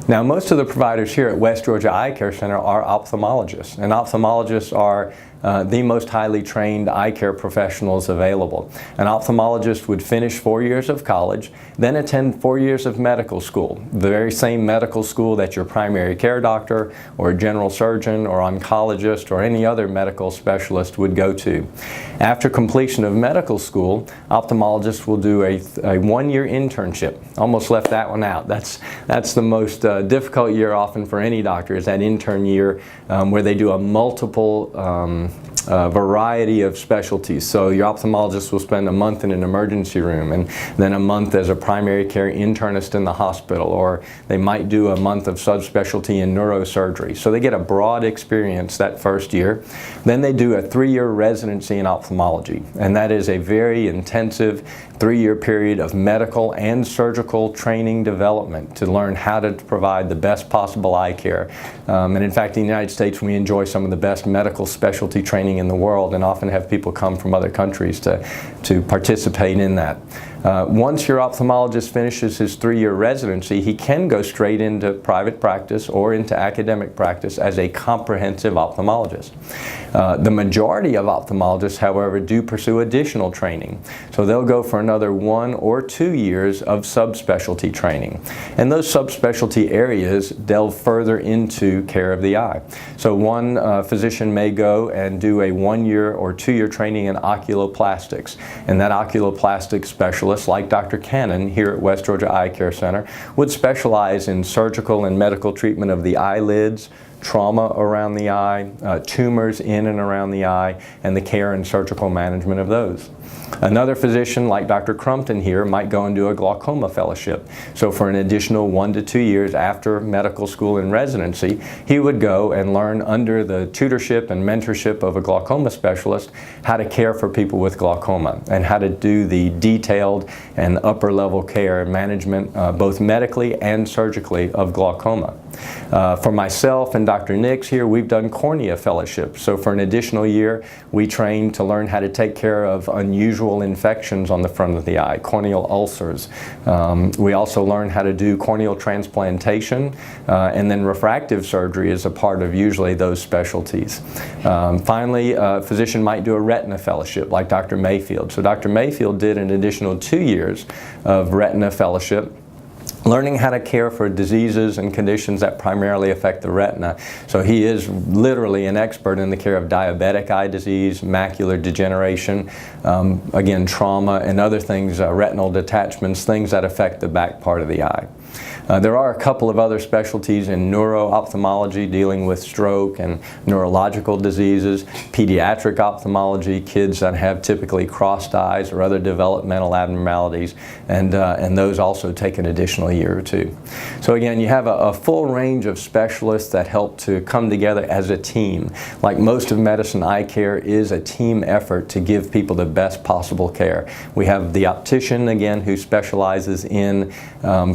Now, most of the providers here at West Georgia Eye Care Center are ophthalmologists, and ophthalmologists are the most highly trained eye care professionals available. An ophthalmologist would finish 4 years of college, then attend 4 years of medical school, the very same medical school that your primary care doctor or general surgeon or oncologist or any other medical specialist would go to. After completion of medical school, ophthalmologists will do a 1-year internship. Almost left that one out. That's the most difficult year often for any doctor, is that intern year where they do a multiple variety of specialties. So your ophthalmologist will spend a month in an emergency room and then a month as a primary care internist in the hospital, or they might do a month of subspecialty in neurosurgery. So they get a broad experience that first year. Then they do a 3-year residency in ophthalmology, and that is a very intensive 3-year period of medical and surgical training development to learn how to provide the best possible eye care. And in fact, in the United States, we enjoy some of the best medical specialty training in the world, and often have people come from other countries to participate in that. Once your ophthalmologist finishes his 3-year residency, he can go straight into private practice or into academic practice as a comprehensive ophthalmologist. The majority of ophthalmologists, however, do pursue additional training. So they'll go for another 1 or 2 years of subspecialty training. And those subspecialty areas delve further into care of the eye. So one physician may go and do a 1-year or 2-year training in oculoplastics. And that oculoplastic specialist, like Dr. Cannon here at West Georgia Eye Care Center, would specialize in surgical and medical treatment of the eyelids, trauma around the eye, tumors in and around the eye, and the care and surgical management of those. Another physician, like Dr. Crumpton here, might go and do a glaucoma fellowship. So for an additional 1 to 2 years after medical school and residency, he would go and learn under the tutorship and mentorship of a glaucoma specialist how to care for people with glaucoma and how to do the detailed and upper level care and management both medically and surgically of glaucoma. For myself and Dr. Nix here, we've done cornea fellowship. So for an additional year, we train to learn how to take care of unusual infections on the front of the eye, corneal ulcers. We also learn how to do corneal transplantation, and then refractive surgery is a part of usually those specialties. Finally, a physician might do a retina fellowship like Dr. Mayfield. So Dr. Mayfield did an additional 2 years of retina fellowship, learning how to care for diseases and conditions that primarily affect the retina. So he is literally an expert in the care of diabetic eye disease, macular degeneration, again, trauma, and other things, retinal detachments, things that affect the back part of the eye. There are a couple of other specialties in neuro-ophthalmology dealing with stroke and neurological diseases, pediatric ophthalmology, kids that have typically crossed eyes or other developmental abnormalities, and those also take an additional year or 2. So again, you have a full range of specialists that help to come together as a team. Like most of medicine, eye care is a team effort to give people the best possible care. We have the optician, again, who specializes in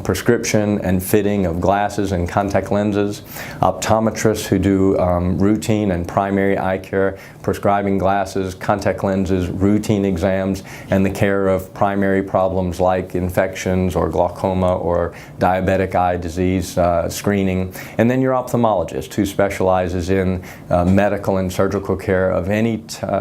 prescription and fitting of glasses and contact lenses, optometrists who do routine and primary eye care, prescribing glasses, contact lenses, routine exams, and the care of primary problems like infections or glaucoma or diabetic eye disease screening. And then your ophthalmologist, who specializes in medical and surgical care of any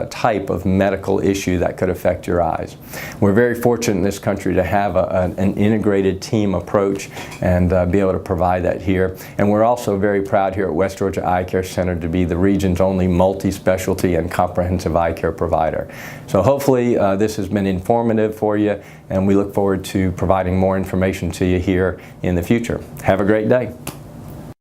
type of medical issue that could affect your eyes. We're very fortunate in this country to have an integrated team approach and be able to provide that here. And we're also very proud here at West Georgia Eye Care Center to be the region's only multi-specialty and comprehensive eye care provider. So hopefully this has been informative for you, and we look forward to providing more information to you here in the future. Have a great day.